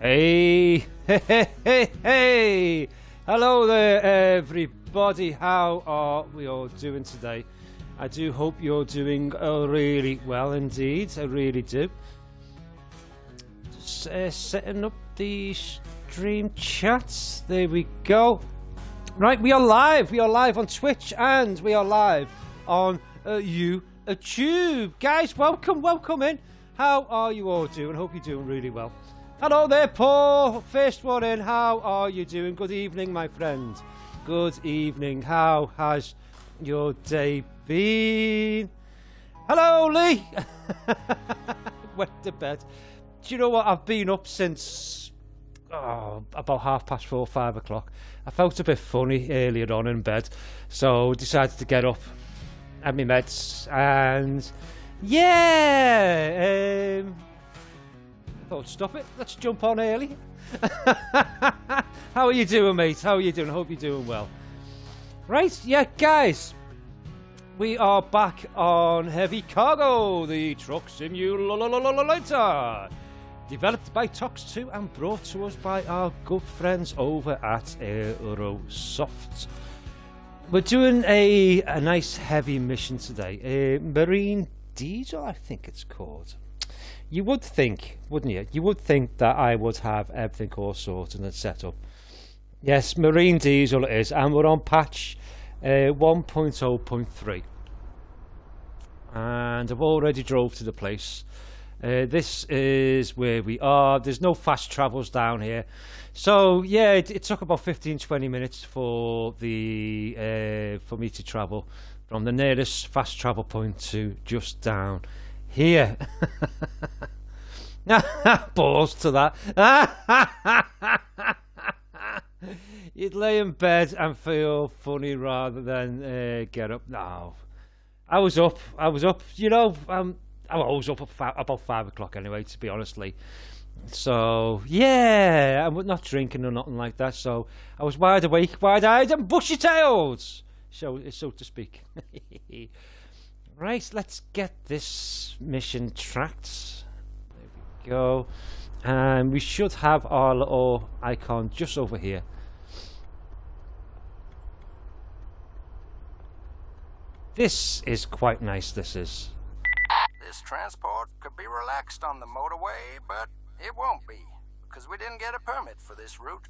Hey, hey. Hello there, everybody. How are we all doing today? I do hope you're doing really well indeed. I really do. Just setting up the stream chats. There we go. Right, we are live. We are live on Twitch and we are live on YouTube. Guys, welcome in. How are you all doing? Hope you're doing really well. Hello there, Paul. First one in. How are you doing? Good evening, my friend. Good evening. How has your day been? Hello, Lee. Went to bed. Do you know what? I've been up since about 4:30, 5 o'clock. I felt a bit funny earlier on in bed, so decided to get up, had my meds, and yeah. Thought, stop it. Let's jump on early. How are you doing, mate? How are you doing? I hope you're doing well. Right, yeah, guys. We are back on Heavy Cargo, the truck simulator. Developed by Tox2 and brought to us by our good friends over at Aerosoft. We're doing a nice heavy mission today. Marine Diesel, I think it's called. You would think, wouldn't you? You would think that I would have everything all sorted and set up. Yes, Marine Diesel it is, and we're on patch 1.0.3. And I've already drove to the place. This is where we are. There's no fast travels down here. So yeah, it took about 15-20 minutes for me to travel from the nearest fast travel point to just down here. Balls to that. You'd lay in bed and feel funny rather than get up. No, I was up. You know, I was up at about 5 o'clock anyway, to be honestly. So yeah, I'm not drinking or nothing like that. So I was wide awake, wide-eyed, and bushy-tailed, so to speak. Right, let's get this mission tracked. There we go. And we should have our little icon just over here. This is quite nice, this is. This transport could be relaxed on the motorway, but it won't be, because we didn't get a permit for this route.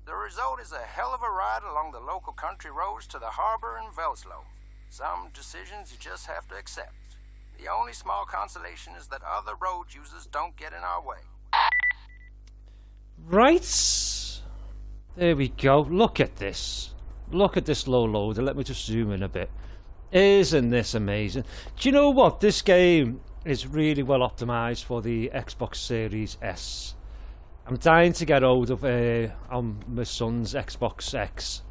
The result is a hell of a ride along the local country roads to the harbor in Velslo. Some decisions you just have to accept. The only small consolation is that other road users don't get in our way. Right. There we go. Look at this. Look at this low loader. Let me just zoom in a bit. Isn't this amazing? Do you know what? This game is really well optimized for the Xbox Series S. I'm dying to get hold of on my son's Xbox X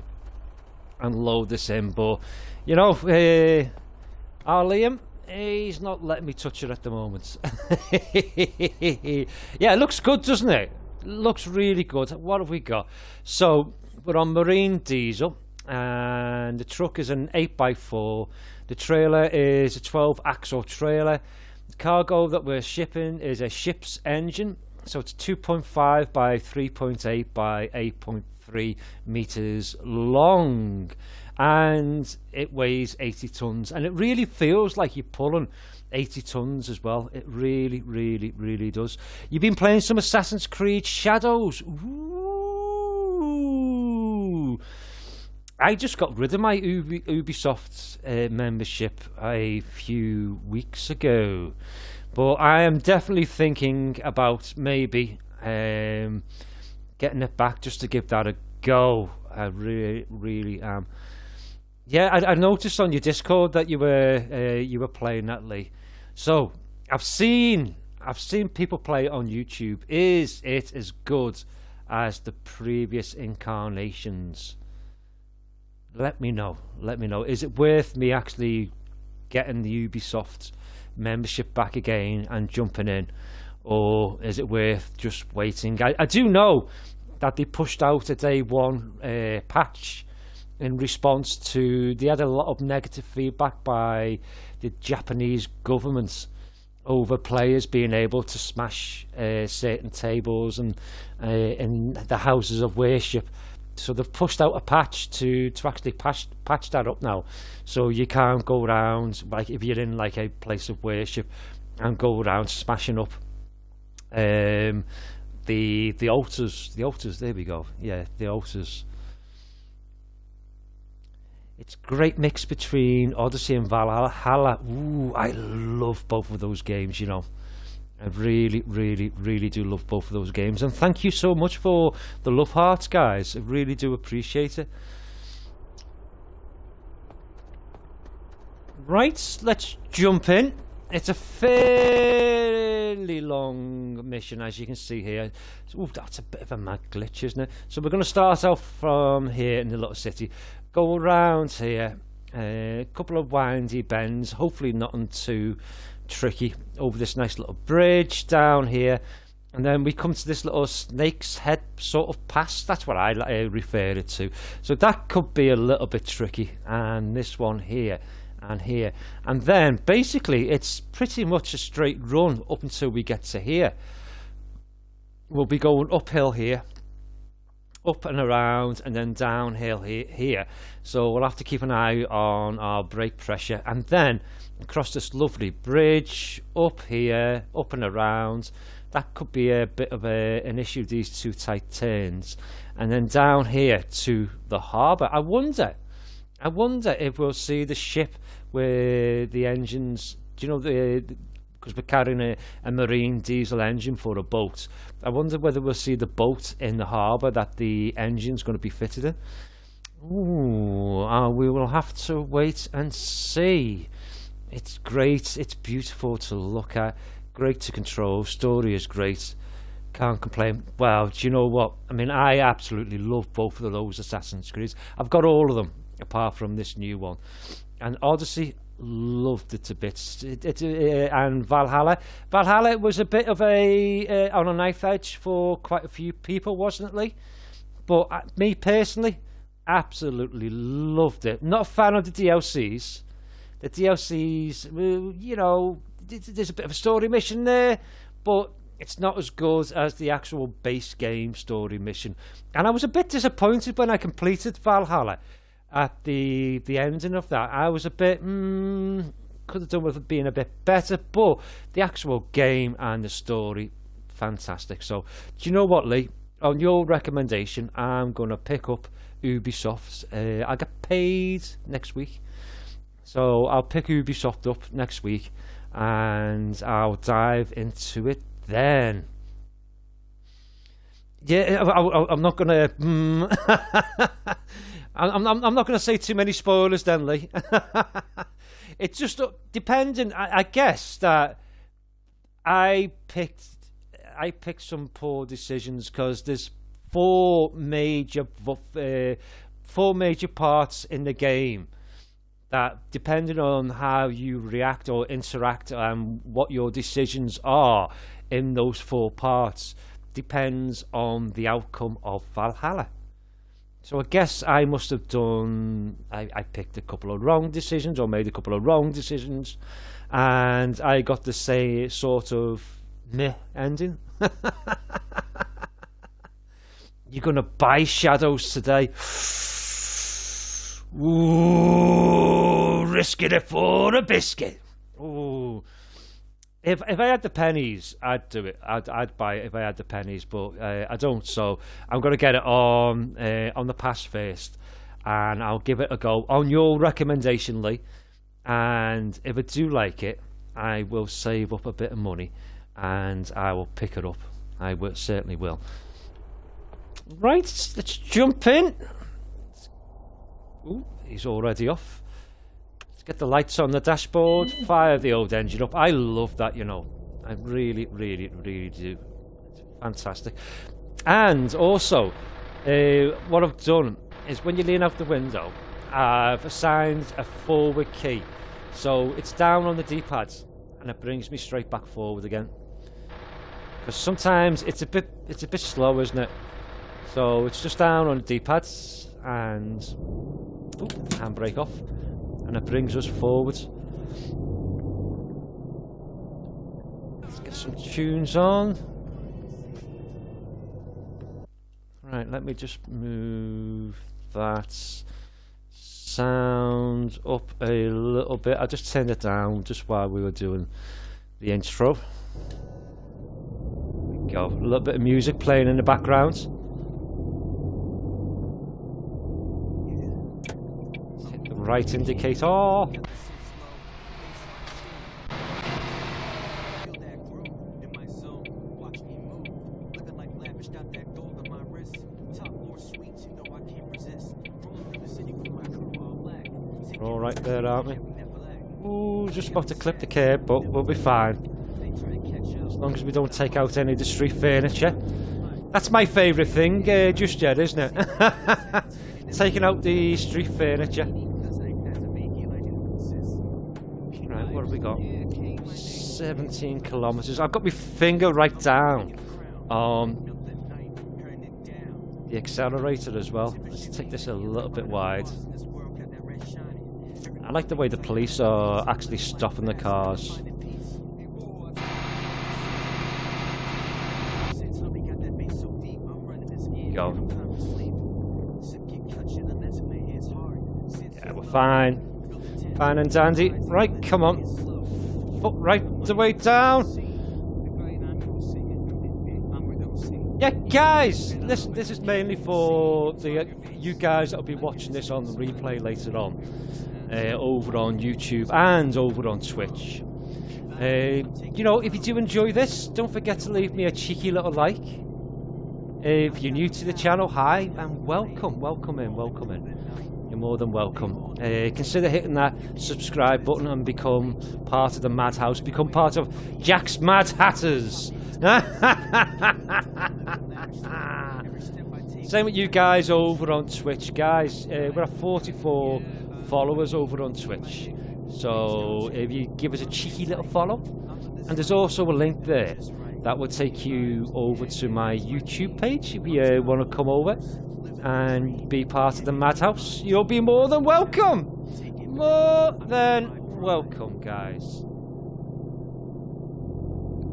and load this in, but you know, our Liam, he's not letting me touch it at the moment. Yeah, it looks good, doesn't it? Looks really good. What have we got? So we're on Marine Diesel, and the truck is an 8x4. The trailer is a 12-axle trailer. The cargo that we're shipping is a ship's engine, so it's 2.5 by 3.8 by 8.3 meters long, and it weighs 80 tons, and it really feels like you're pulling 80 tons as well. It really does. You've been playing some Assassin's Creed Shadows. Ooh. I just got rid of my Ubisoft membership a few weeks ago, but I am definitely thinking about maybe getting it back just to give that a go. I really am. Yeah, I noticed on your Discord that you were playing that, Lee. So I've seen people play it on YouTube. Is it as good as the previous incarnations? Let me know. Is it worth me actually getting the Ubisoft membership back again and jumping in, or is it worth just waiting? I do know that they pushed out a day one patch in response to, they had a lot of negative feedback by the Japanese government over players being able to smash certain tables and in the houses of worship. So they've pushed out a patch to actually patch that up now, so you can't go around, like if you're in like a place of worship, and go around smashing up the altars. There we go. Yeah, the altars. It's a great mix between Odyssey and Valhalla. Ooh, I love both of those games, you know. I really, really, really do love both of those games. And thank you so much for the love hearts, guys. I really do appreciate it. Right, let's jump in. It's a fairly long mission, as you can see here. Ooh, that's a bit of a mad glitch, isn't it? So we're going to start off from here in the little city. Go around here. A couple of windy bends. Hopefully nothing too tricky. Over this nice little bridge down here. And then we come to this little snake's head sort of pass. That's what I refer it to. So that could be a little bit tricky. And this one here. And here, and then basically it's pretty much a straight run up until we get to here. We'll be going uphill here, up and around, and then downhill here. So we'll have to keep an eye on our brake pressure, and then across this lovely bridge up here, up and around. That could be a bit of an issue, these two tight turns, and then down here to the harbour. I wonder if we'll see the ship with the engines, do you know, because we're carrying a marine diesel engine for a boat. I wonder whether we'll see the boat in the harbour that the engine's going to be fitted in. Ooh, we will have to wait and see. It's great, it's beautiful to look at, great to control, story is great. Can't complain. Well, do you know what? I mean, I absolutely love both of those Assassin's Creeds. I've got all of them, apart from this new one. And Odyssey, loved it to bits. And Valhalla was a bit of a on a knife edge for quite a few people, wasn't it, Lee? But me personally, absolutely loved it. Not a fan of the DLCs. The DLCs, you know, there's a bit of a story mission there, but it's not as good as the actual base game story mission. And I was a bit disappointed when I completed Valhalla. At the ending of that, I was a bit could have done with it being a bit better, but the actual game and the story, fantastic. So do you know what, Lee? On your recommendation, I'm gonna pick up Ubisoft's. I get paid next week, so I'll pick Ubisoft up next week, and I'll dive into it then. Yeah, I'm not gonna. I'm not going to say too many spoilers then, Lee. It's just depending. I guess that I picked some poor decisions because there's four major parts in the game that, depending on how you react or interact and what your decisions are in those four parts, depends on the outcome of Valhalla. So I guess I must have done, I picked a couple of wrong decisions or made a couple of wrong decisions, and I got the same sort of meh ending. You're going to buy Shadows today? Ooh, risking it for a biscuit. Ooh. If I had the pennies, I'd do it. I'd buy it if I had the pennies, but I don't. So I'm going to get it on the pass first, and I'll give it a go on your recommendation, Lee. And if I do like it, I will save up a bit of money, and I will pick it up. I certainly will. Right, let's jump in. Ooh, he's already off. Get the lights on the dashboard, fire the old engine up. I love that, you know. I really, really, really do. It's fantastic. And also, what I've done is when you lean out the window, I've assigned a forward key. So it's down on the D-pad, and it brings me straight back forward again. Because sometimes it's a bit slow, isn't it? So it's just down on the D-pads, and handbrake off. And it brings us forwards. some tunes on. Right, let me just move that sound up a little bit. I just turned it down just while we were doing the intro. There we go. A little bit of music playing in the background. Hit the right indicator. All right there, aren't we? Ooh, just about to clip the curb, but we'll be fine. As long as we don't take out any of the street furniture. That's my favourite thing just yet, isn't it? Taking out the street furniture. Right, what have we got? 17 kilometres. I've got my finger right down on the accelerator as well. Let's take this a little bit wide. I like the way the police are actually stopping the cars. Go. Yeah, we're fine. Fine and dandy. Right, come on. Foot right the way down. Yeah, guys, listen, this is mainly for the you guys that'll be watching this on the replay later on. Over on YouTube and over on Twitch. You know, if you do enjoy this, don't forget to leave me a cheeky little like. If you're new to the channel, hi and welcome in. You're more than welcome. Consider hitting that subscribe button and become part of the Madhouse. Become part of Jack's Mad Hatters. Same with you guys over on Twitch, guys. We're at 44 followers over on Twitch, so if you give us a cheeky little follow, and there's also a link there that will take you over to my YouTube page. If you want to come over and be part of the Madhouse, you'll be more than welcome. More than welcome, guys.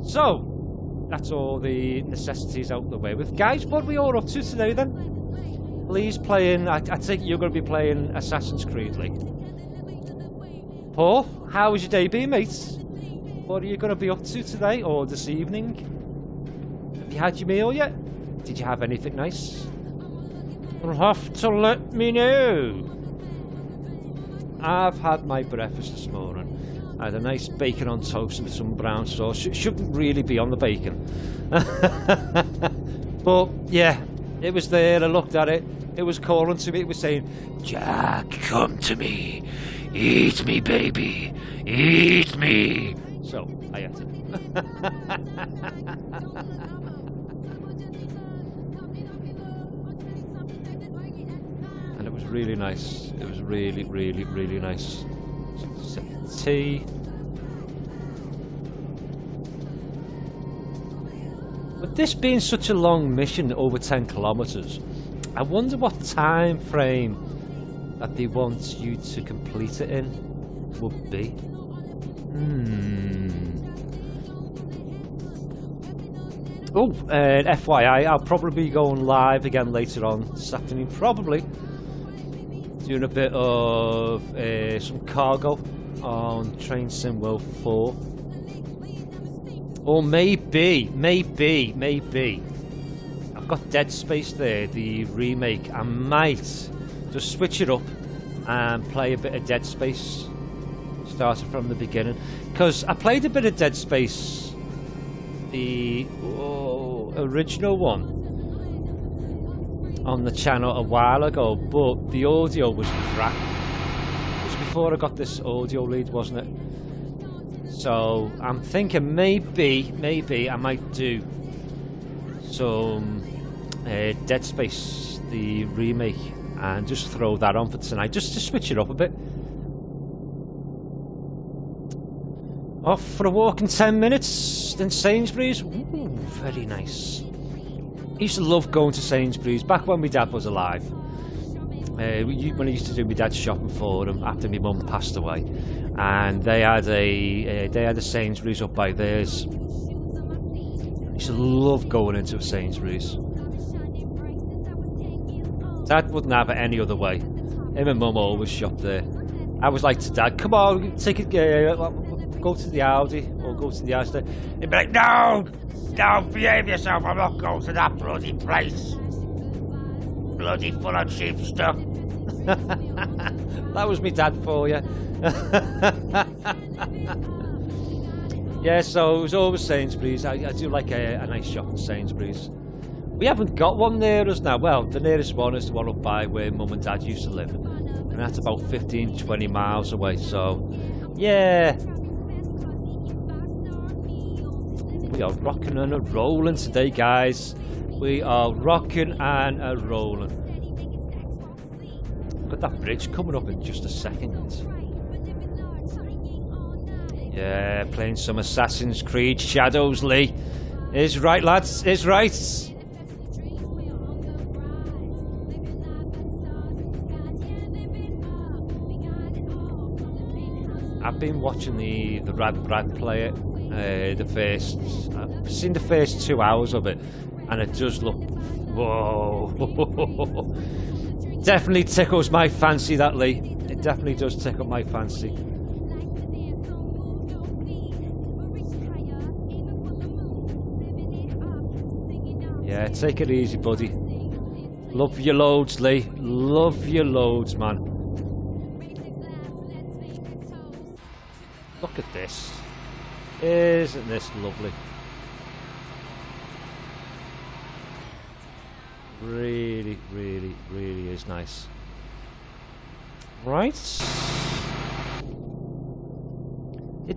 So that's all the necessities out the way with, guys. What are we all up to today then? Please playing. I think you're going to be playing Assassin's Creed, like. Paul, how was your day been, mate? What are you going to be up to today or this evening? Have you had your meal yet? Did you have anything nice? You'll have to let me know. I've had my breakfast this morning. I had a nice bacon on toast with some brown sauce. Shouldn't really be on the bacon. But yeah, it was there. I looked at it. It was calling to me. It was saying, "Jack, come to me. Eat me, baby. Eat me." So I ate it. And it was really nice. It was really, really, really nice. Tea. With this being such a long mission, over 10 kilometers, I wonder what time frame that they want you to complete it in would be. Oh, and FYI, I'll probably be going live again later on this afternoon, probably doing a bit of some cargo on Train Sim World 4. Or maybe I've got Dead Space there, the remake. I might just switch it up and play a bit of Dead Space, starting from the beginning, because I played a bit of Dead Space, the original one, on the channel a while ago, but the audio was crap. It was before I got this audio lead, wasn't it? So I'm thinking maybe I might do some Dead Space, the remake, and just throw that on for tonight, just to switch it up a bit. Off for a walk in 10 minutes in Sainsbury's. Ooh, very nice. I used to love going to Sainsbury's back when my dad was alive. When I used to do my dad's shopping for him after my mum passed away, and they had a Sainsbury's up by theirs, used to love going into a Sainsbury's. Dad wouldn't have it any other way. Him and Mum always shopped there. I was like to Dad, come on, take it, go to the Audi or go to the Asda. He'd be like, no, don't behave yourself. I'm not going to that bloody place. Bloody full of cheap stuff. That was me dad for you. Yeah, so it was always Sainsbury's. I do like a nice shop at Sainsbury's. We haven't got one near us now. Well, the nearest one is the one up by where Mum and Dad used to live. And that's about 15-20 miles away, so yeah. We are rocking and a-rolling today, guys. We are rocking and a-rolling. Got that bridge coming up in just a second. Yeah, playing some Assassin's Creed Shadows, Lee. Is right, lads. Is right. I've been watching the Rad Brad play it. I've seen the first 2 hours of it, and it does look, whoa. Definitely tickles my fancy, that, Lee. It definitely does tickle my fancy. Yeah, take it easy, buddy. Love you loads, Lee. Love you loads, man. Look at this. Isn't this lovely? Really, really, really is nice. Right.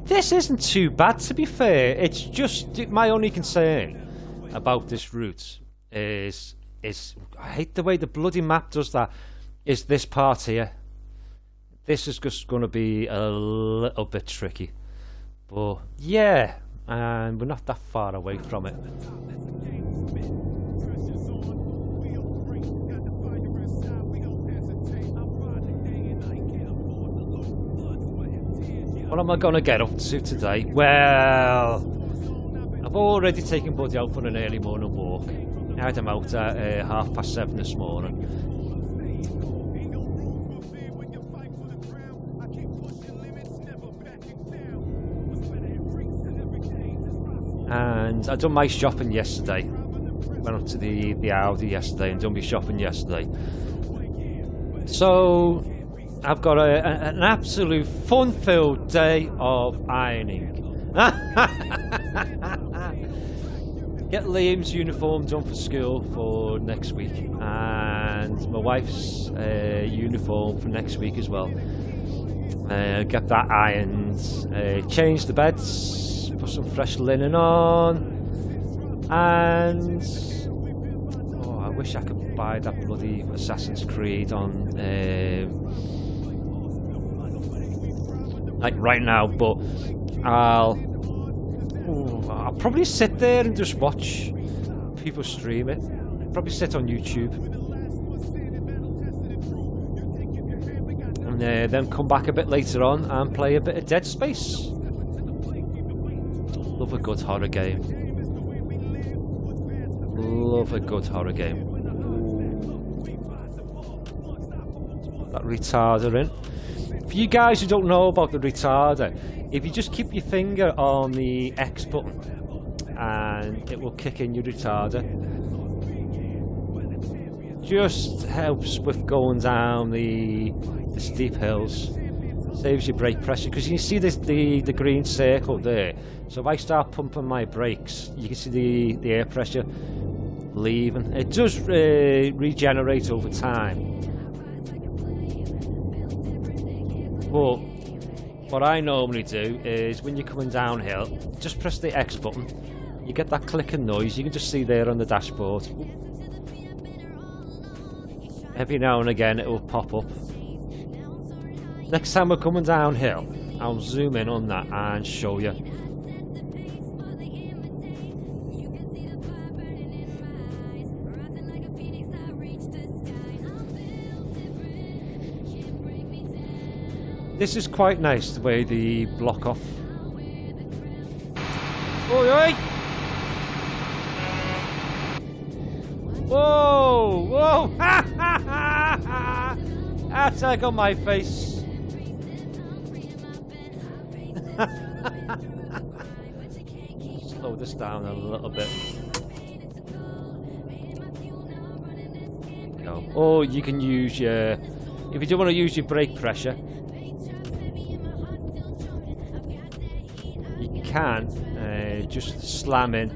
This isn't too bad, to be fair. It's just my only concern about this route is I hate the way the bloody map does that. Is this part here? This is just going to be a little bit tricky. But yeah, and we're not that far away from it. What am I going to get up to today? Well, I've already taken Buddy out for an early morning walk. I had him out at 7:30 this morning. And I done my shopping yesterday. Went up to the Audi yesterday and done my shopping yesterday. So I've got an absolute fun-filled day of ironing. Get Liam's uniform done for school for next week, and my wife's uniform for next week as well. Get that ironed, change the beds, put some fresh linen on, and I wish I could buy that bloody Assassin's Creed on like right now, but I'll probably sit there and just watch people stream it. Probably sit on YouTube and then come back a bit later on and play a bit of Dead Space. Love a good horror game. Love a good horror game. That retarder in. For you guys who don't know about the retarder, if you just keep your finger on the X button and it will kick in your retarder. Just helps with going down the steep hills. Saves your brake pressure, because you can see this, the green circle there. So if I start pumping my brakes, you can see the air pressure leaving. It does regenerate over time. But what I normally do is when you're coming downhill, just press the X button. You get that clicking noise. You can just see there on the dashboard. Every now and again it will pop up. Next time we're coming downhill, I'll zoom in on that and show you. This is quite nice, the way the block off. Oi, oi! Whoa! Whoa! Ha ha ha ha! That's egg on my face. Slow this down a little bit. Go. Or you can use your, if you don't want to use your brake pressure, you can just slam in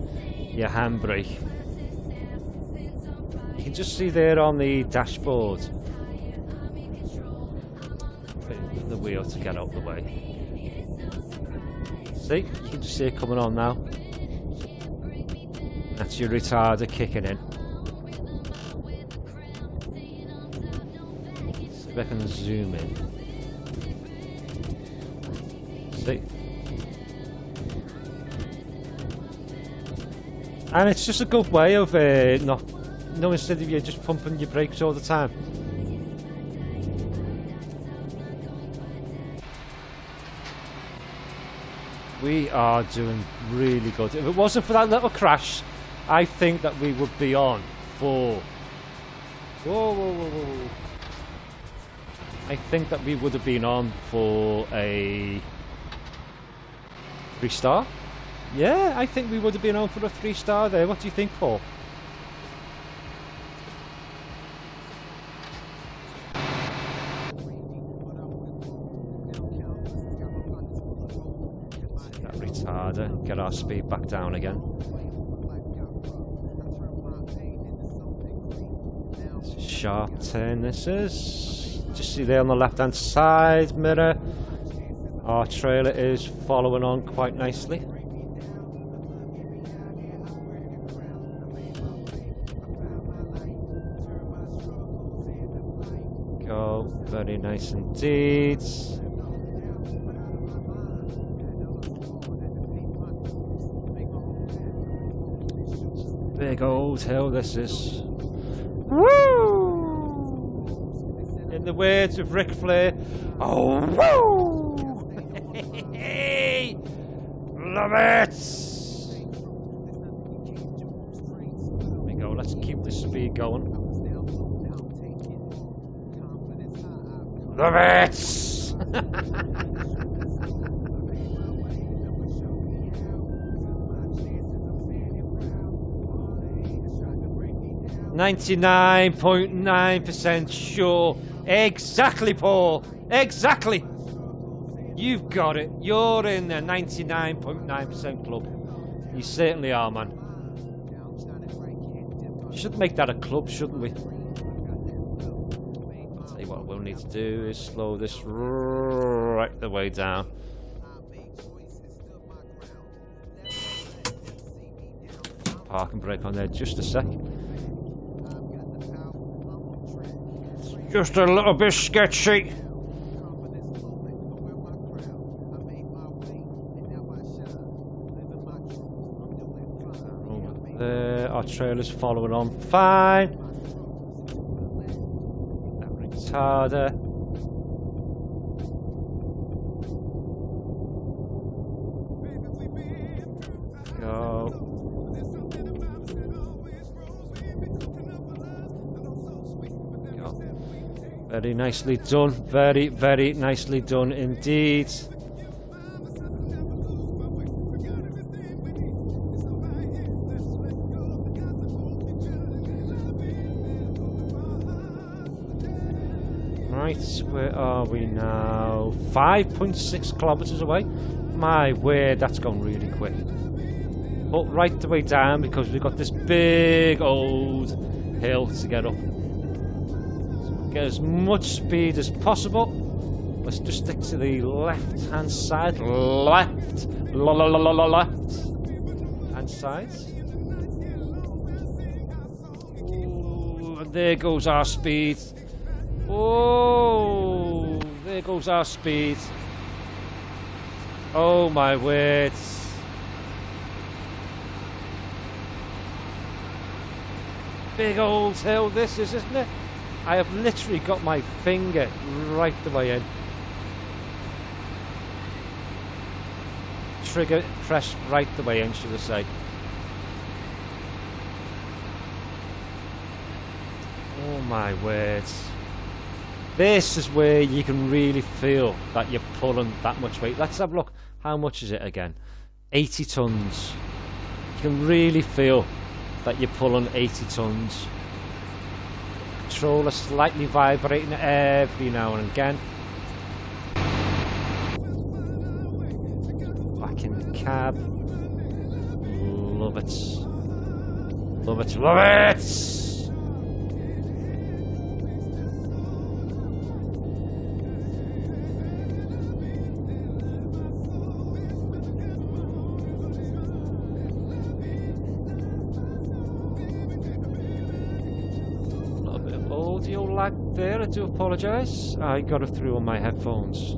your handbrake. You can just see there on the dashboard. Wait, the wheel to get out the way. See, you can just see it coming on now. That's your retarder kicking in. See if I can zoom in. See? And it's just a good way of instead of you just pumping your brakes all the time. We are doing really good. If it wasn't for that little crash, I think that we would be on for... Whoa, whoa, whoa, whoa. I think that we would have been on for a 3-star. Yeah, I think we would have been on for a 3-star there. What do you think, Paul? That retarder, get our speed back down again. It's a sharp turn this is. Just see there on the left hand side mirror, our trailer is following on quite nicely. Go, very nice indeed. Big old hill this is. Woo! In the words of Ric Flair, oh woo! Love it! There we go, let's keep the speed going. Love it! 99.9% sure. Exactly, Paul. Exactly. You've got it. You're in the 99.9% club. You certainly are, man. Should make that a club, shouldn't we? Tell you what we'll need to do is slow this right the way down. Park and brake on there just a sec. Just a little bit sketchy. There, our trailer's following on fine. That retarder. Go. Very nicely done. Very, very nicely done indeed. Right, where are we now? 5.6 kilometers away. My word, that's gone really quick. But right the way down because we've got this big old hill to get up. Get as much speed as possible. Let's just stick to the left hand side. Left hand side. Ooh, and there goes our speed. Oh, there goes our speed. Oh my word. Big old hill this is, isn't it? I have literally got my finger right the way in. Trigger pressed right the way in, should I say. Oh my words. This is where you can really feel that you're pulling that much weight. Let's have a look. How much is it again? 80 tons. You can really feel that you're pulling 80 tons. Controller slightly vibrating every now and again. Back in the cab. Love it. Love it. Love it! Audio lag there, I do apologise. I got it through on my headphones.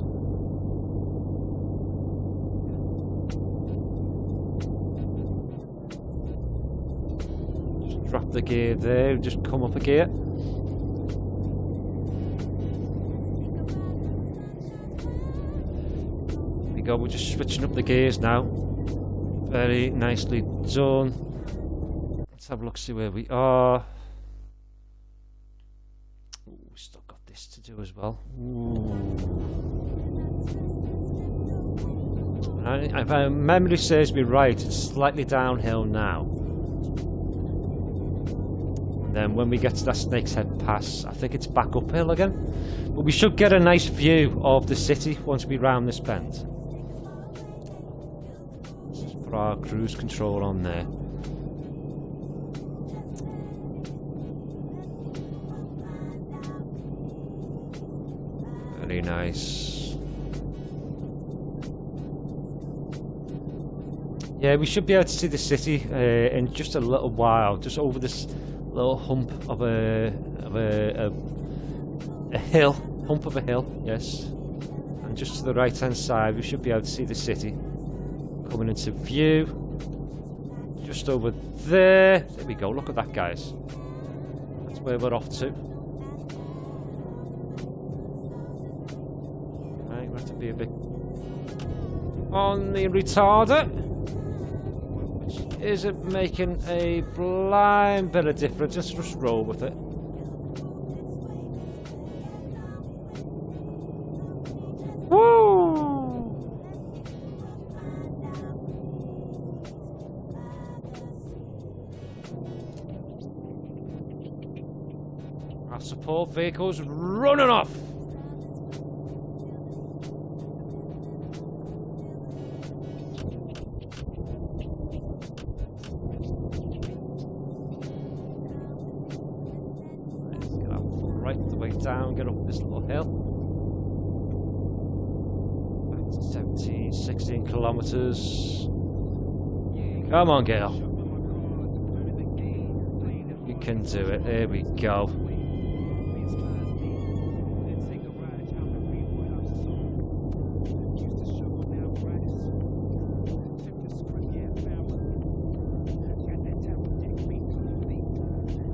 Just drop the gear there, just come up a gear. There we go, we're just switching up the gears now. Very nicely done. Let's have a look, see where we are. Still got this to do as well. If my memory serves me right, it's slightly downhill now. And then when we get to that Snake's Head Pass, I think it's back uphill again. But we should get a nice view of the city once we round this bend. Just put our cruise control on there. Very nice. Yeah, we should be able to see the city in just a little while, just over this little hump of a hill, hump of a hill, yes. And just to the right hand side, we should be able to see the city coming into view. Just over there. There we go. Look at that, guys. That's where we're off to. To be a bit on the retarder, which isn't making a blind bit of difference. Just roll with it. Woo! Our support vehicle's running off. Down, get up this little hill. Back to 17, 16 kilometers. Come on, girl. You can do it. There we go.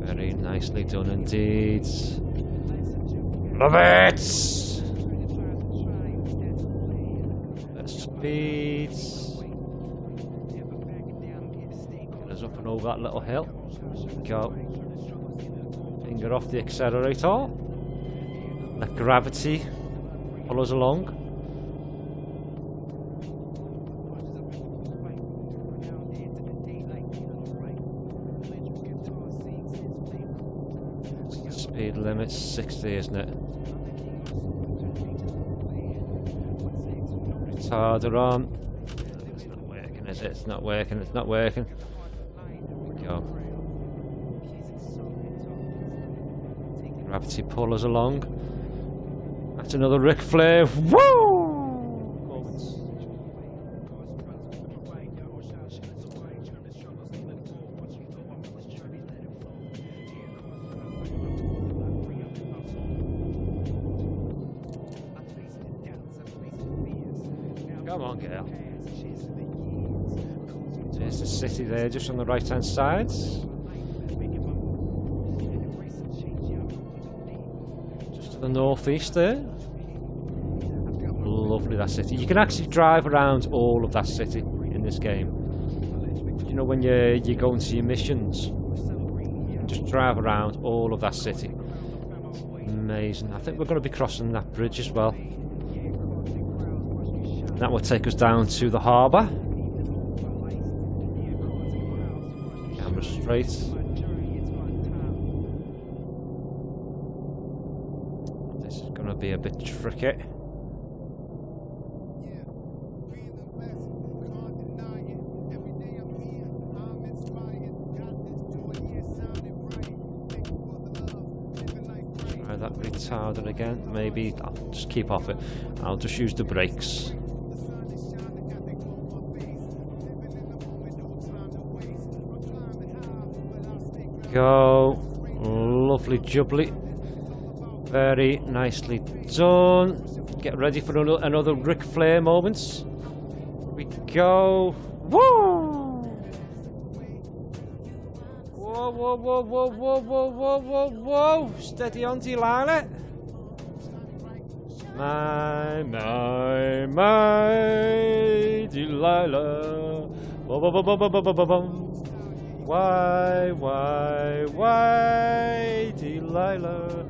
Very nicely done indeed. Love it! Speed. Get us up and over that little hill. Go. Finger off the accelerator. Let gravity pull us along. Speed limit's 60, isn't it? Retarder on. It's not working, is it? It's not working, it's not working. Go. Gravity pull us along. That's another Ric Flair. Woo! Come on, girl. There's the city there, just on the right-hand side. Just to the northeast there. Lovely, that city. You can actually drive around all of that city in this game. You know, when you go into your missions, you can just drive around all of that city. Amazing. I think we're going to be crossing that bridge as well. That will take us down to the harbour. Camera straight. This is going to be a bit tricky. Try that retarder again. Maybe I'll just keep off it. I'll just use the brakes. Go. Lovely jubbly. Very nicely done. Get ready for another Ric Flair moment. Here we go. Woo! Whoa, whoa, whoa, whoa, whoa, whoa, whoa, whoa, whoa. Steady on, Delilah. My Delilah. Whoa, whoa, whoa, whoa, whoa, whoa, whoa, whoa. Why, Delilah?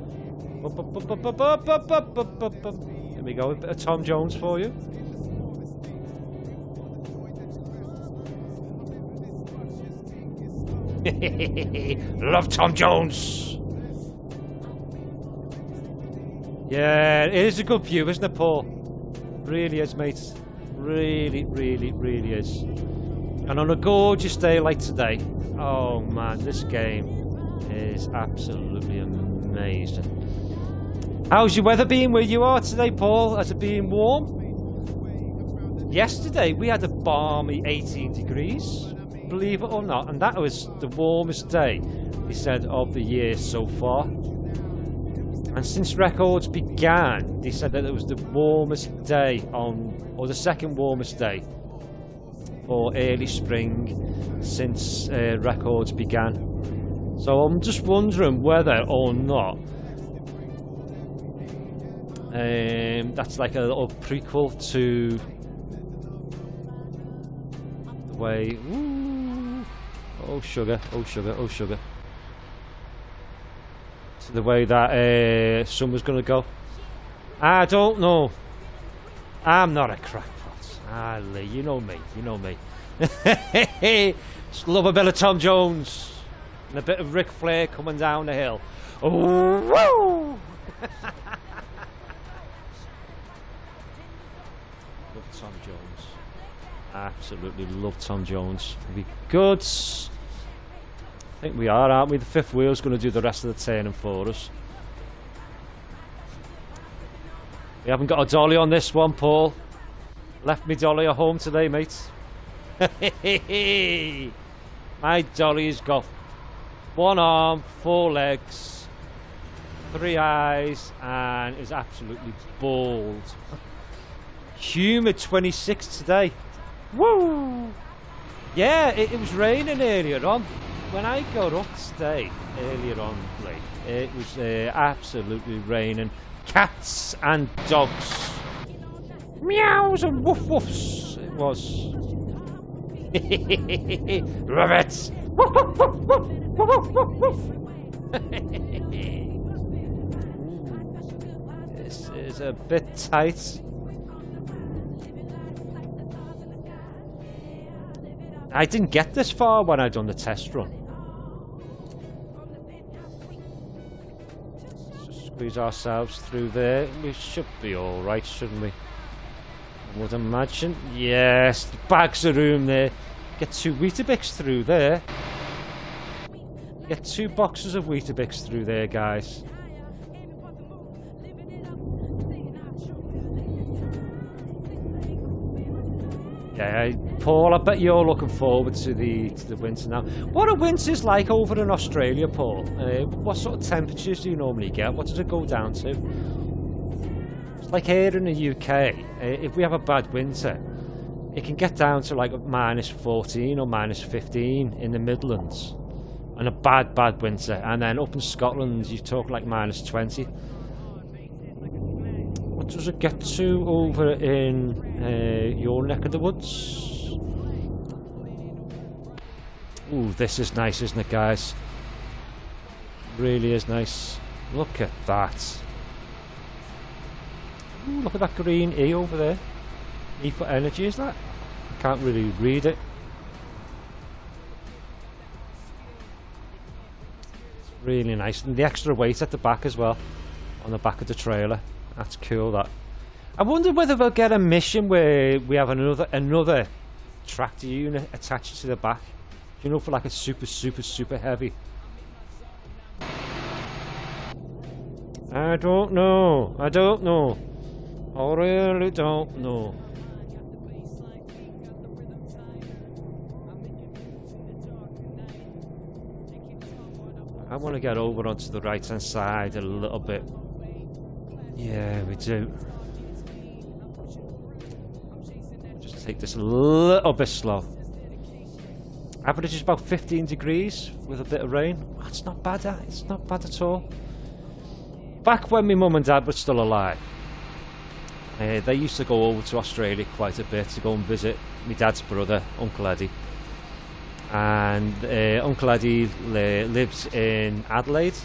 Here we go, a bit of Tom Jones for you. Love Tom Jones! Yeah, it is a good view, isn't it, Paul? Really is, mate. Really, really, really is. And on a gorgeous day like today, oh man, this game is absolutely amazing. How's your weather been where you are today, Paul? Has it been warm? Yesterday we had a balmy 18 degrees, believe it or not, and that was the warmest day, he said, of the year so far. And since records began, they said that it was the warmest day or the second warmest day for early spring since records began. So I'm just wondering whether or not that's like a little prequel to the way. Ooh, oh sugar, oh sugar, oh sugar. To the way that summer's gonna go. I don't know. I'm not a crackpot. Ah, Lee, you know me, you know me. Just love a bit of Tom Jones and a bit of Ric Flair coming down the hill. Oh, woo! Love Tom Jones. Absolutely love Tom Jones. Be good. I think we are, aren't we? The fifth wheel's going to do the rest of the turning for us. We haven't got a dolly on this one, Paul. Left me dolly at home today, mate. My dolly's got one arm, 4 legs, 3 eyes, and is absolutely bald. Humid 26 today. Woo! Yeah, it was raining earlier on. When I got up today, earlier on, it was absolutely raining. Cats and dogs. Meows and woof woofs. It was. Rabbits. Woof woof woof woof woof woof woof. This is a bit tight. I didn't get this far when I done the test run. Just squeeze ourselves through there. We should be alright, shouldn't we? I would imagine. Yes, the bags of room there. Get 2 Weetabix through there. Get 2 boxes of Weetabix through there, guys. Yeah, Paul, I bet you're looking forward to the winter now. What are winters like over in Australia, Paul? What sort of temperatures do you normally get? What does it go down to? It's like here in the UK, if we have a bad winter, it can get down to like -14 or -15 in the Midlands. And a bad winter. And then up in Scotland, you talk like -20. What does it get to over in your neck of the woods? Ooh, this is nice, isn't it, guys? Really is nice. Look at that. Ooh, look at that green E over there. E for energy, is that? I can't really read it. It's really nice. And the extra weight at the back as well. On the back of the trailer. That's cool, that. I wonder whether we'll get a mission where we have another tractor unit attached to the back. You know, for like a super heavy. I don't know. I don't know. I really don't know. I want to get over onto the right hand side a little bit. Yeah, we do. Just take this a little bit slow. Average is about 15 degrees with a bit of rain. That's not bad, it's not bad at all. Back when my mum and dad were still alive, they used to go over to Australia quite a bit to go and visit my dad's brother, Uncle Eddie. And Uncle Eddie lives in Adelaide.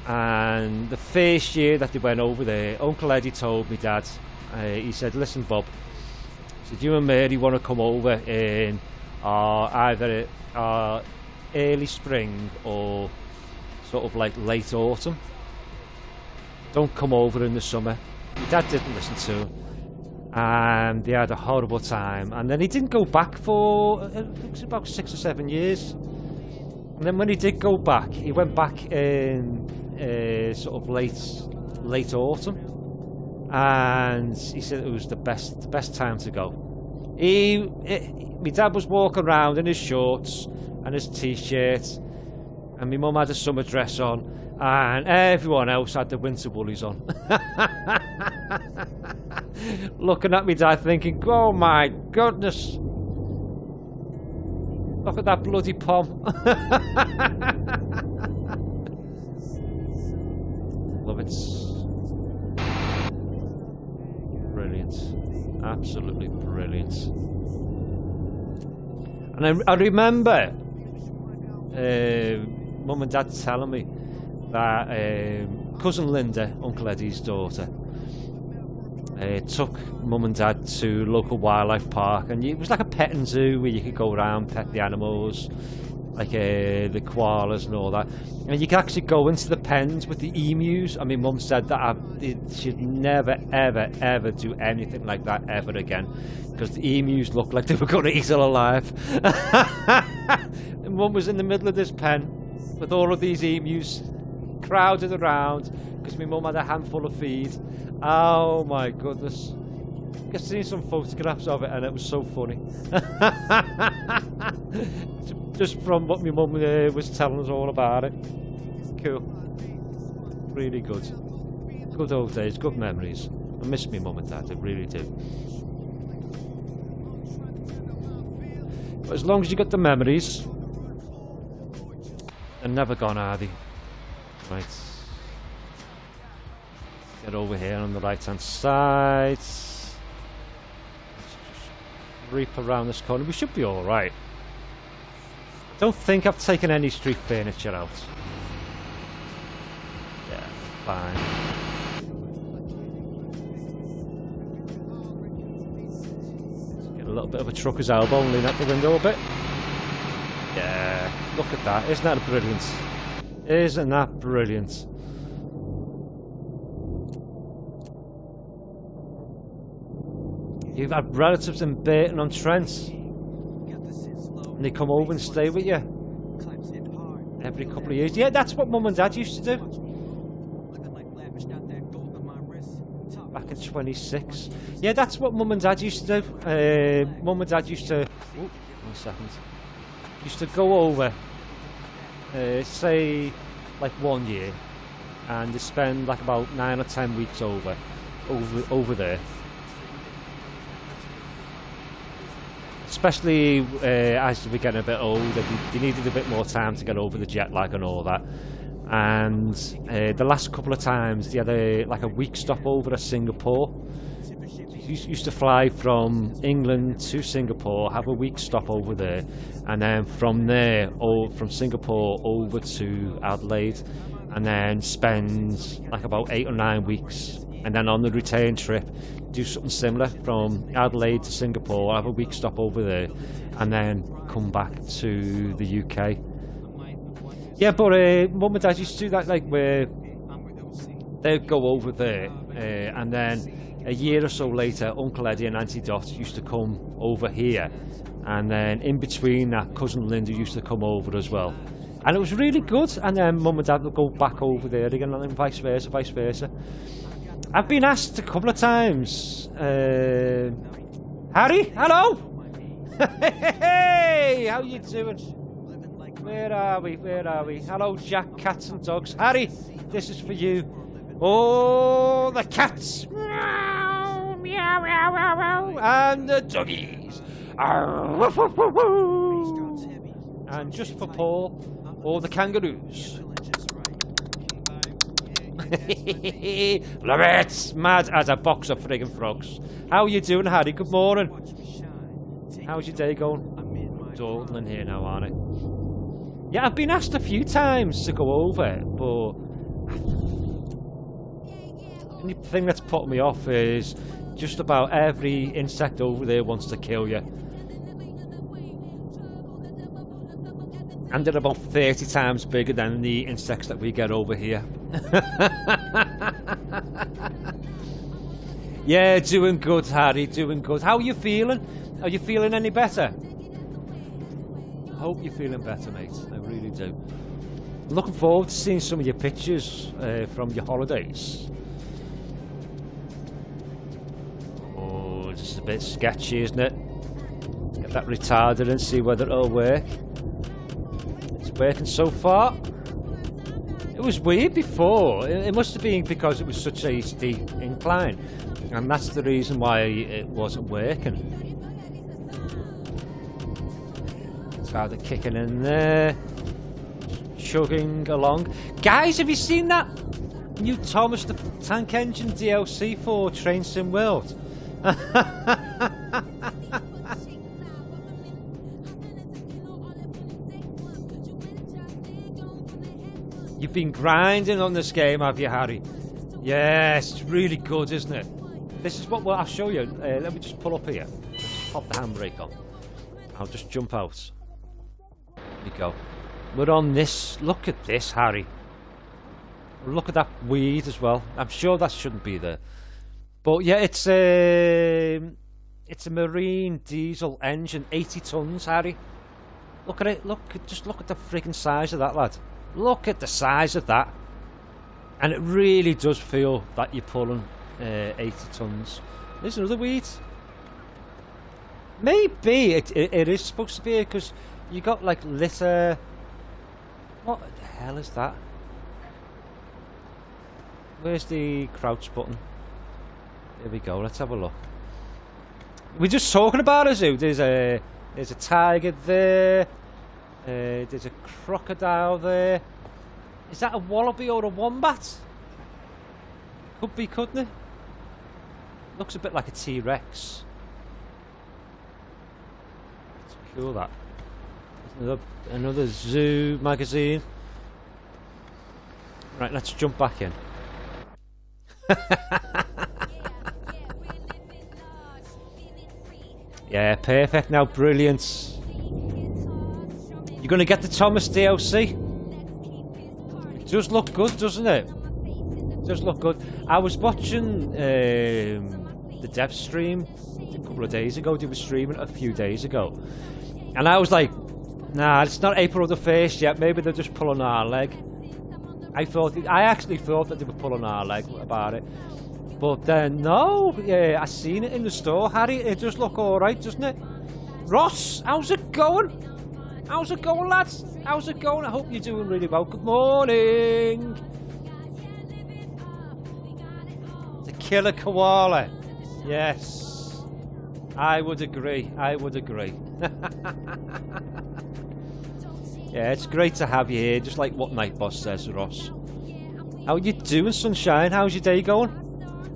And the first year that they went over there, Uncle Eddie told me dad, he said, listen Bob, he said, you and Mary want to come over in either early spring or sort of like late autumn. Don't come over in the summer. My dad didn't listen to him, and they had a horrible time. And then he didn't go back for it was about 6 or 7 years. And then when he did go back, he went back in sort of late autumn, and he said it was the best time to go. My dad was walking around in his shorts and his t-shirt, and my mum had a summer dress on, and everyone else had the winter woolies on. Looking at me dad thinking, oh my goodness, look at that bloody pom. Love it. Brilliant. Absolutely brilliant. And I remember Mum and Dad telling me that cousin Linda, Uncle Eddie's daughter, took Mum and Dad to local wildlife park, and it was like a petting zoo where you could go around, pet the animals, like the koalas and all that. And you could actually go into the pens with the emus. I mean, Mum said that she'd never, ever do anything like that ever again, because the emus looked like they were going to eat her alive. And Mum was in the middle of this pen with all of these emus crowded around, because my mum had a handful of feed. Oh my goodness. I've seen some photographs of it, and it was so funny. Just from what my mum was telling us all about it. Cool. Really good. Good old days, good memories. I miss my mum and dad, I really do. But as long as you got the memories, they're never gone, are they? Right. Get over here on the right hand side. Reap around this corner. We should be alright. Don't think I've taken any street furniture out. Yeah, fine. Get a little bit of a trucker's elbow and lean out the window a bit. Yeah, look at that. Isn't that brilliant? Isn't that brilliant? You've had relatives in Burton on Trent, and they come over and stay with you every couple of years. Yeah, that's what Mum and Dad used to do. Back in 26. Yeah, that's what Mum and Dad used to do. Mum and Dad used to... Oh, 1 second. Used to go over, say, like 1 year, and they spend like about 9 or 10 weeks over there. Especially as we're getting a bit older, they needed a bit more time to get over the jet lag and all that. And the last couple of times, they had like a week stop over at Singapore. used to fly from England to Singapore, have a week stop over there, and then from there, from Singapore over to Adelaide, and then spend like about 8 or 9 weeks, and then on the return trip, do something similar from Adelaide to Singapore, have a week stop over there, and then come back to the UK. Yeah, but Mum and Dad used to do that, like where they'd go over there, and then a year or so later, Uncle Eddie and Auntie Dot used to come over here, and then in between that, Cousin Linda used to come over as well, and it was really good. And then Mum and Dad would go back over there again, and then vice versa, vice versa. I've been asked a couple of times, Harry, hello. Hey, how you doing? Where are we? Where are we? Hello, Jack, cats and dogs. Harry, this is for you. Oh, the cats. Meow, meow, meow, meow, meow. And the doggies. And just for Paul, all the kangaroos. Love it. Mad as a box of friggin' frogs. How you doing, Harry? Good morning. How's your day going? I'm dawdling here now, aren't I? Yeah, I've been asked a few times to go over, but the only thing that's put me off is just about every insect over there wants to kill you. And they're about 30 times bigger than the insects that we get over here. Yeah, doing good, Harry, doing good. How are you feeling? Are you feeling any better? I hope you're feeling better, mate. I really do. I'm looking forward to seeing some of your pictures from your holidays. Oh, just a bit sketchy, isn't it? Let's get that retarded and see whether it'll work. It's working so far. It was weird before. It must have been because it was such a steep incline, and that's the reason why it wasn't working. Started kicking in there, chugging along. Guys, have you seen that new Thomas the Tank Engine DLC for Train Sim World? You've been grinding on this game, have you, Harry? Yes, it's really good, isn't it? This is what I'll show you. Let me just pull up here. Just pop the handbrake on. I'll just jump out. There we go. We're on this. Look at this, Harry. Look at that weed as well. I'm sure that shouldn't be there. But yeah, it's a marine diesel engine, 80 tons, Harry. Look at it. Just look at the friggin' size of that, lad. Look at the size of that. And it really does feel that you're pulling 80 tons. There's another weed. Maybe it is supposed to be, because you got like litter. What the hell is that? Where's the crouch button? There we go. Let's have a look. We're just talking about a zoo. There's a tiger there. There's a crocodile there. Is that a wallaby or a wombat? Could be, couldn't it? Looks a bit like a T-Rex. It's cool, that. There's another zoo magazine. Right, let's jump back in. Yeah, perfect now, brilliant. You're going to get the Thomas DLC? It does look good, doesn't it? It does look good. I was watching the dev stream a couple of days ago. They were streaming a few days ago. And I was like, nah, it's not April the 1st yet. Maybe they're just pulling our leg. I actually thought that they were pulling our leg about it. But then, no. Yeah, I seen it in the store, Harry. It does look alright, doesn't it? Ross, how's it going? How's it going, lads? How's it going? I hope you're doing really well. Good morning. The killer koala. Yes. I would agree. I would agree. Yeah, it's great to have you here, just like what Night Boss says, Ross. How you doing, sunshine? How's your day going?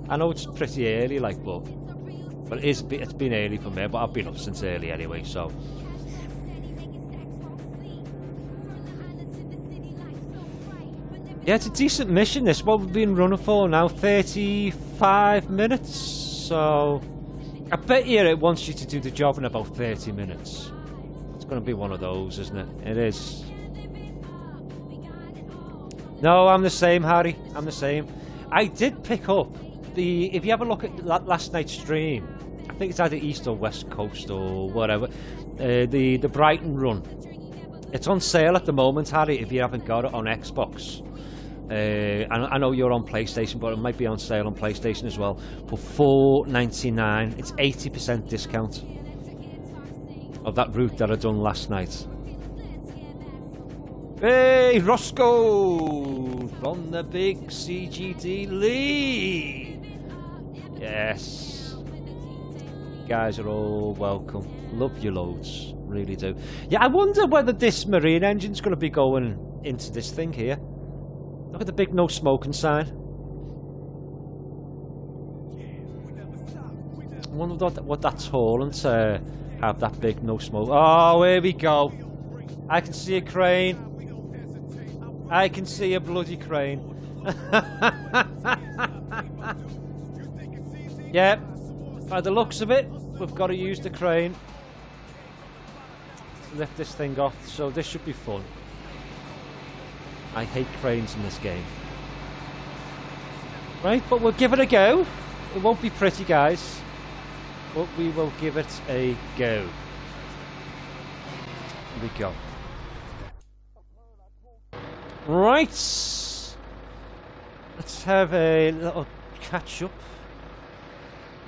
I know it's pretty early, like, but But it's been early for me, but I've been up since early anyway, so. Yeah, it's a decent mission, this. What we've been running for now, 35 minutes, so. I bet you it wants you to do the job in about 30 minutes. It's going to be one of those, isn't it? It is. No, I'm the same, Harry. I'm the same. I did pick up the... If you have a look at last night's stream, I think it's either East or West Coast or whatever, the Brighton run. It's on sale at the moment, Harry, if you haven't got it on Xbox. I know you're on PlayStation, but it might be on sale on PlayStation as well for $4.99. It's 80% discount of that route that I done last night. Hey, Roscoe from the big CGD lead. Yes, you guys are all welcome. Love you loads, really do. Yeah, I wonder whether this marine engine's going to be going into this thing here. Look at the big no smoking sign. I wonder what that's hauling to have that big no smoke. Oh, here we go. I can see a crane. I can see a bloody crane. Yep. By the looks of it, we've got to use the crane to lift this thing off. So this should be fun. I hate cranes in this game. Right, but we'll give it a go. It won't be pretty, guys, but we will give it a go. Here we go. Right. Let's have a little catch up.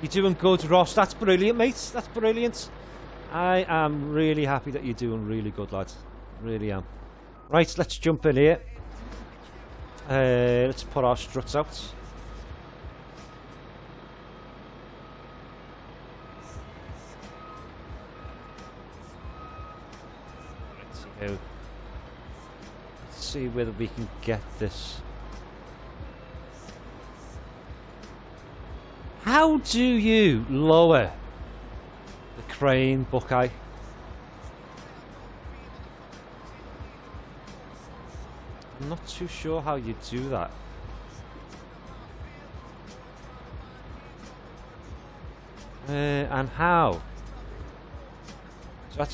You're doing good, Ross. That's brilliant, mate. That's brilliant. I am really happy that you're doing really good, lads. Really am. Right, let's jump in here. Let's put our struts out. Let's see whether we can get this. How do you lower the crane, Buckeye? I'm not too sure how you do that. And how? So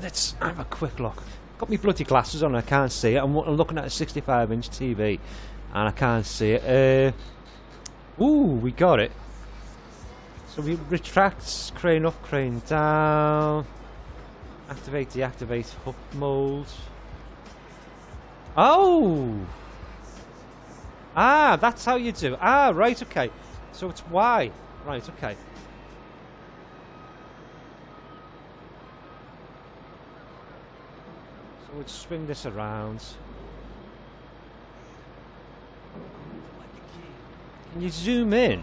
let's have a quick look. Got my bloody glasses on, I can't see it. I'm looking at a 65-inch TV and I can't see it. Ooh, we got it. So we retract, crane up, crane down. Activate, deactivate, hook mode. Oh! Ah, that's how you do. Ah, right, okay. So it's Y. Right, okay. So we'll swing this around. Can you zoom in?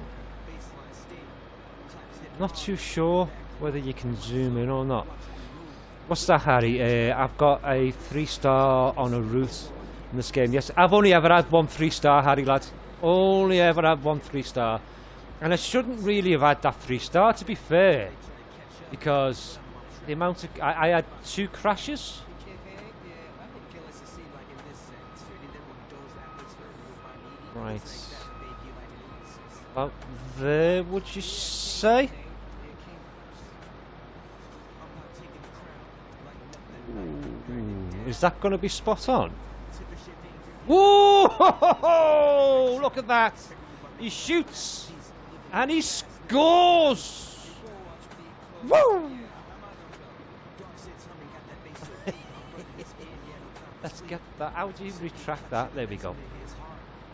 Not too sure whether you can zoom in or not. What's that, Harry? I've got a 3-star on a route in this game. Yes, I've only ever had one 3-star, Harry, lad. Only ever had one 3-star. And I shouldn't really have had that 3-star, to be fair. Because the amount of... I had 2 crashes. Right. About there, would you say? Ooh, is that going to be spot on? Whoa! Look at that! He shoots and he scores! Woo! Let's get that. How do you retract that? There we go.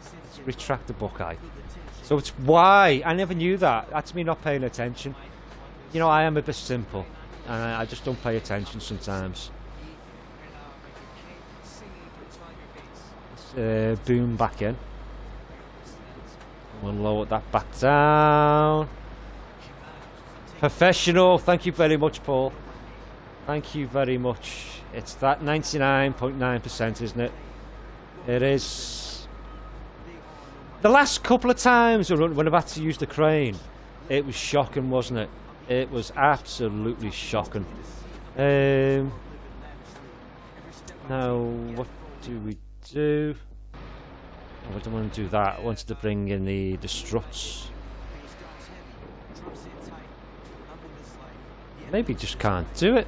Let's retract the Buckeye. So it's Y. I never knew that. That's me not paying attention. You know, I am a bit simple. And I just don't pay attention sometimes. Let's boom back in. We'll lower that back down. Professional. Thank you very much, Paul. Thank you very much. It's that 99.9%, isn't it? It is. The last couple of times when I've had to use the crane, it was shocking, wasn't it? It was absolutely shocking. Now, what do we do? Oh, I don't want to do that. I wanted to bring in the struts. Maybe just can't do it.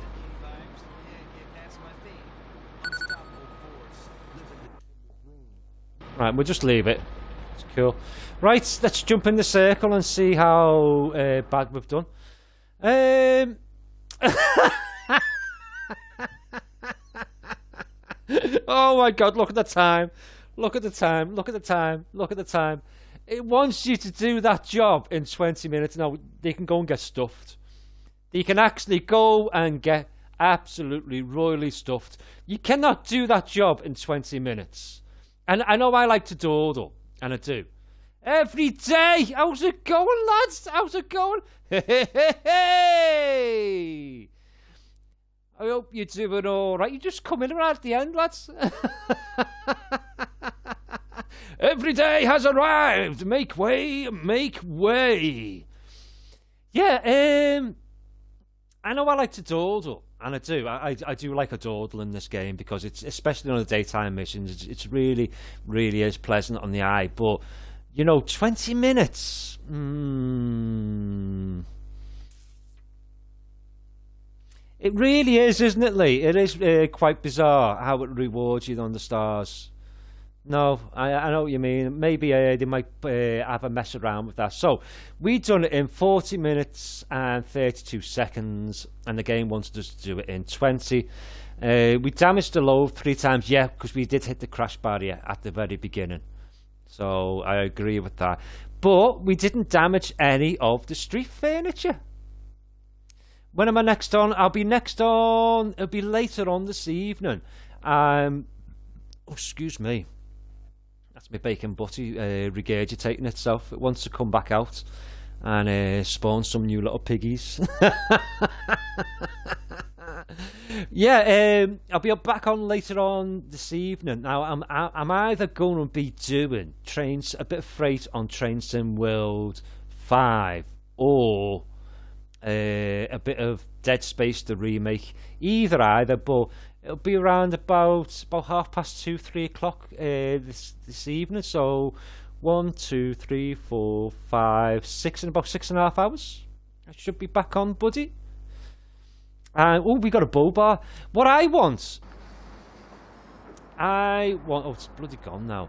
Right, we'll just leave it. It's cool. Right, let's jump in the circle and see how bad we've done. Oh my god, look at the time. Look at the time. Look at the time. Look at the time. It wants you to do that job in 20 minutes. Now, they can go and get stuffed. They can actually go and get absolutely royally stuffed. You cannot do that job in 20 minutes. And I know I like to dawdle, and I do. Every day! How's it going, lads? How's it going? Hey! I hope you're doing alright. You just come in right at the end, lads. Every day has arrived. Make way, make way. Yeah, I know I like to dawdle, and I do. I do like a dawdle in this game because it's, especially on the daytime missions, it's really, really is pleasant on the eye. But, you know, 20 minutes. It really is, isn't it, Lee? It is quite bizarre how it rewards you on the stars. No, I know what you mean. Maybe they might have a mess around with that. So, we've done it in 40 minutes and 32 seconds, and the game wanted us to do it in 20. We damaged the load 3 times, yeah, because we did hit the crash barrier at the very beginning. So, I agree with that. But we didn't damage any of the street furniture. When am I next on? I'll be next on, it'll be later on this evening. Oh, excuse me. That's my bacon butty regurgitating itself. It wants to come back out and spawn some new little piggies. Yeah, I'll be back on later on this evening. Now, I'm either going to be doing a bit of freight on Train Sim World 5 or a bit of Dead Space the remake. Either, but it'll be around about 2:30, 3 o'clock this evening. So 1, 2, 3, 4, 5, 6 in about 6.5 hours. I should be back on, buddy. And oh, we got a bow bar. What I want. Oh, it's bloody gone now.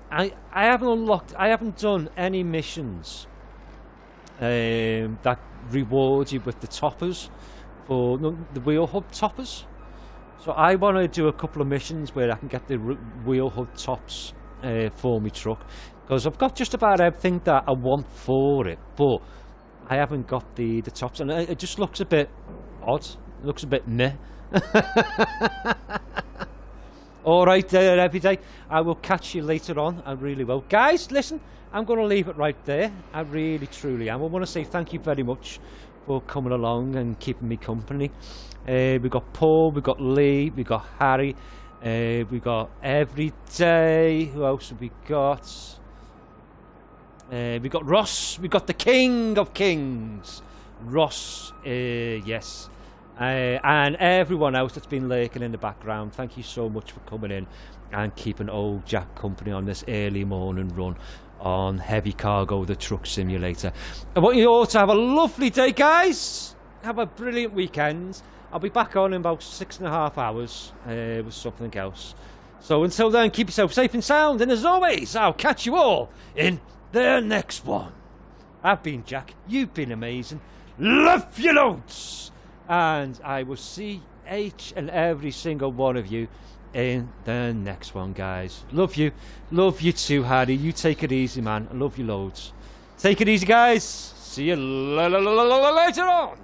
I haven't unlocked. I haven't done any missions that reward you with the toppers for the wheel hub toppers. So I want to do a couple of missions where I can get the wheel hub tops for my truck, because I've got just about everything that I want for it, but I haven't got the tops, and it just looks a bit odd. It looks a bit meh. Alright there, every day. I will catch you later on. I really will. Guys, listen, I'm going to leave it right there. I really, truly am. I want to say thank you very much for coming along and keeping me company. We've got Paul, we've got Lee, we've got Harry, we've got Every Day. Who else have we got? We've got Ross, we've got the King of Kings. Ross, yes. And everyone else that's been lurking in the background, thank you so much for coming in and keeping old Jack company on this early morning run on Heavy Cargo, the truck simulator. I want you all to have a lovely day, guys. Have a brilliant weekend. I'll be back on in about 6.5 hours with something else. So until then, keep yourself safe and sound, and as always, I'll catch you all in the next one. I've been Jack, you've been amazing. Love you loads! And I will see each and every single one of you in the next one, guys. Love you. Love you too, Harry. You take it easy, man. I love you loads. Take it easy, guys. See you later on.